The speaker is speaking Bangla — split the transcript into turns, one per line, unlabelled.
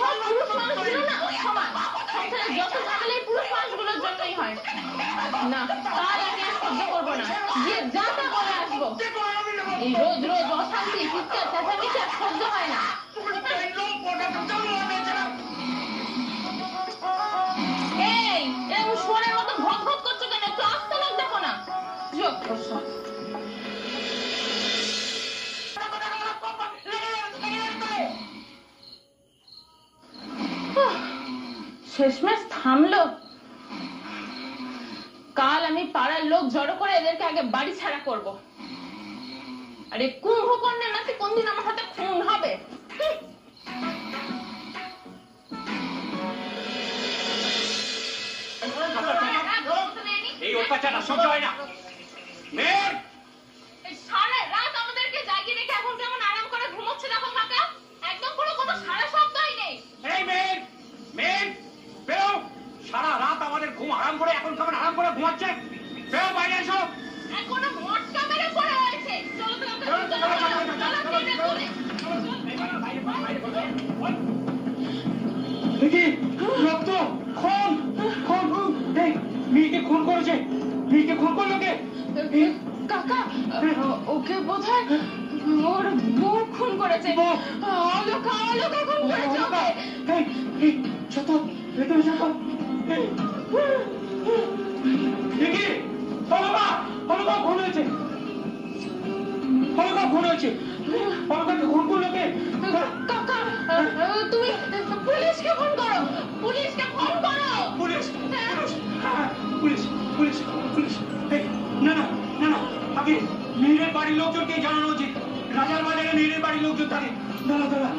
সব পুরুষ মানুষগুলো না সমান, সংসারে যত ঝামেলা পুরুষ মানুষগুলোর জন্যই হয়। না, কাল আমি আর সহ্য করবো না, গিয়ে যা তা বলে আসবো। এই রোজ রোজ অশান্তি, চিৎকার চেঁচামেচি আর সহ্য হয় না। এই এরকম শোনের মতো ভক ভক করছো কেন? একটু আস্তে লোক দেখো না। শেষমেশ থামলো। কাল আমি পাড়ার লোক জড়ো করে এদেরকে আগে বাড়ি ছাড়া করব। আরে কুম্ভকর্ণের নাতি কোনদিন আমার হাতে খুন হবে?
এই অত্যাচার সহ্য হয় না।
সারা রাত আমাদেরকে জাগিয়ে রেখে এখন কেমন আরাম করে ঘুমোচ্ছে দেখো কাকা, একদম পুরো কোনো সারা শব্দই নেই।
এই মেয়ে মেয়ে বেরো, সারা রাত আমাদের ঘুম আরাম করে এখন কেমন আরাম করে ঘুমাচ্ছে। বেরো, বাইরে এসো।
এখনো মটকা মেরে পড়ে রয়েছে। চলো তো
দেখি রক্ত, খুন খুন। এই মেয়েকে খুন করেছে, মেয়েকে খুন করলো কে?
কাকা ওকে বোধহয় ওর বউ খুন করেছে। অলকা অলকা খুন করেছে ওকে।
এই যত ভেতরে যাবো। দেখি অলকা, অলকা খুন হয়েছে, অলকা খুন হয়েছে। অলকাকে খুন করলো কে?
কাকা তুমি পুলিশকে ফোন করো, পুলিশকে ফোন করো।
Police police police police. না না না না, আগে মেয়ের বাড়ির লোকজনকে জানানো উচিত। রাজার বাজারে মেয়ের বাড়ির লোকজন থাকে। দাঁড়া দাঁড়া